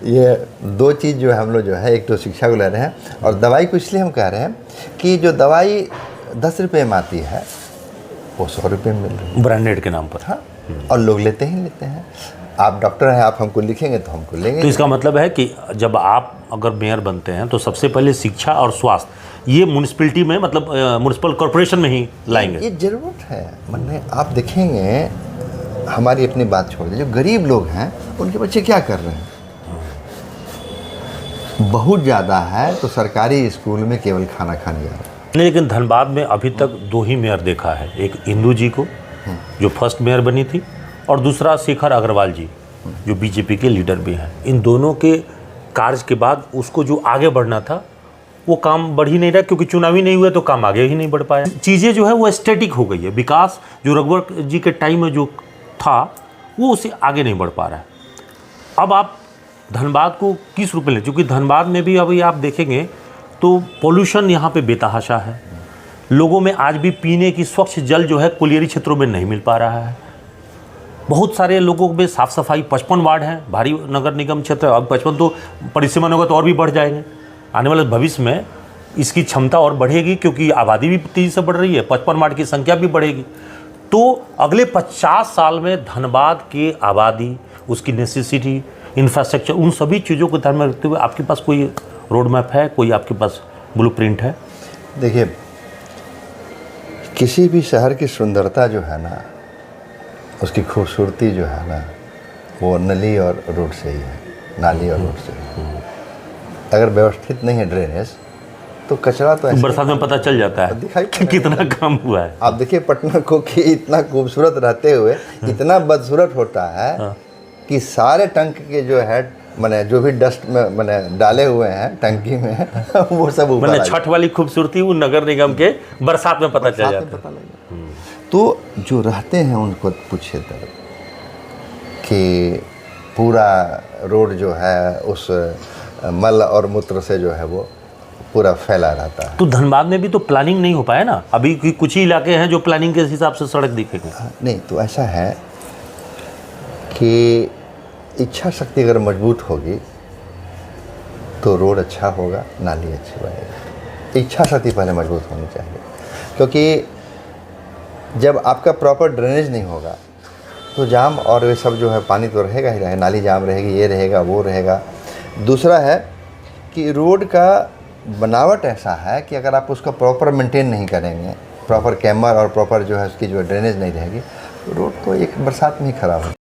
ये दो चीज़ जो है हम लोग जो है, एक तो शिक्षा को ले रहे हैं और दवाई को इसलिए हम कह रहे हैं कि जो दवाई 10 रुपये में आती है वो 100 रुपये में मिल रही है ब्रांडेड के नाम पर। हाँ, और लोग लेते हैं। आप डॉक्टर हैं, आप हमको लिखेंगे तो हमको लेंगे। तो इसका मतलब है कि जब आप अगर मेयर बनते हैं तो सबसे पहले शिक्षा और स्वास्थ्य ये म्यूनिसिपैलिटी में, मतलब म्यूनिसिपल कॉर्पोरेशन में ही लाएंगे। ये ज़रूरत है। मैंने आप देखेंगे, हमारी अपनी बात छोड़ दीजिए, जो गरीब लोग हैं उनके बच्चे क्या कर रहे हैं, बहुत ज़्यादा है तो सरकारी स्कूल में केवल खाना खाने जा रहे हैं। लेकिन धनबाद में अभी तक 2 ही मेयर देखा है, एक इंदू जी को जो फर्स्ट मेयर बनी थी और दूसरा शेखर अग्रवाल जी जो बीजेपी के लीडर भी हैं। इन दोनों के कार्य के बाद उसको जो आगे बढ़ना था वो काम बढ़ ही नहीं रहा, क्योंकि चुनावी नहीं हुए तो काम आगे ही नहीं बढ़ पाया। चीज़ें जो है वो स्टैटिक हो गई है। विकास जो रघुवर जी के टाइम में जो था वो उससे आगे नहीं बढ़ पा रहा है। अब आप धनबाद को किस रूप में लें, क्योंकि धनबाद में भी अभी आप देखेंगे तो पोल्यूशन यहाँ पे बेतहाशा है। लोगों में आज भी पीने की स्वच्छ जल जो है कोलियरी क्षेत्रों में नहीं मिल पा रहा है। बहुत सारे लोगों में साफ़ सफाई, 55 वार्ड हैं भारी नगर निगम क्षेत्र। अब 55 तो परिसीमन होगा तो और भी बढ़ जाएंगे। आने वाले भविष्य में इसकी क्षमता और बढ़ेगी, क्योंकि आबादी भी तेज़ी से बढ़ रही है, 55 वार्ड की संख्या भी बढ़ेगी। तो अगले 50 साल में धनबाद की आबादी, उसकी नेसेसिटी, इंफ्रास्ट्रक्चर, उन सभी चीज़ों को ध्यान में रखते हुए आपके पास कोई रोड मैप है, कोई आपके पास ब्लूप्रिंट है? देखिए, किसी भी शहर की सुंदरता जो है ना, उसकी खूबसूरती जो है ना, वो नली और रोड से ही है, नाली और रोड से ही है। अगर व्यवस्थित नहीं है ड्रेनेज तो कचरा तो बरसात में पता चल जाता है दिखाई कि कितना काम हुआ है। आप देखिए पटना को कि इतना खूबसूरत रहते हुए इतना बदसूरत होता है कि सारे टंक के जो है, मैंने जो भी डस्ट में मैंने डाले हुए हैं टंकी में वो सब ऊपर, मैंने छठ वाली खूबसूरती वो नगर निगम के बरसात में पता चल जाता है। तो जो रहते हैं उनको पूछिए तब कि पूरा रोड जो है उस मल और मूत्र से जो है वो पूरा फैला रहता है। तो धनबाद में भी तो प्लानिंग नहीं हो पाया ना। अभी कुछ ही इलाके हैं जो प्लानिंग के हिसाब से सड़क दिखेंगे। नहीं, तो ऐसा है कि इच्छा शक्ति अगर मजबूत होगी तो रोड अच्छा होगा, नाली अच्छी बनेगी। इच्छा शक्ति पहले मजबूत होनी चाहिए, क्योंकि जब आपका प्रॉपर ड्रेनेज नहीं होगा तो जाम और वे सब जो है, पानी तो रहेगा ही रहेगा, नाली जाम रहेगी, ये रहेगा वो रहेगा। दूसरा है कि रोड का बनावट ऐसा है कि अगर आप उसका प्रॉपर मेंटेन नहीं करेंगे, प्रॉपर कैमर और प्रॉपर जो है उसकी जो ड्रेनेज नहीं रहेगी, तो रोड तो एक बरसात में ही खराब हो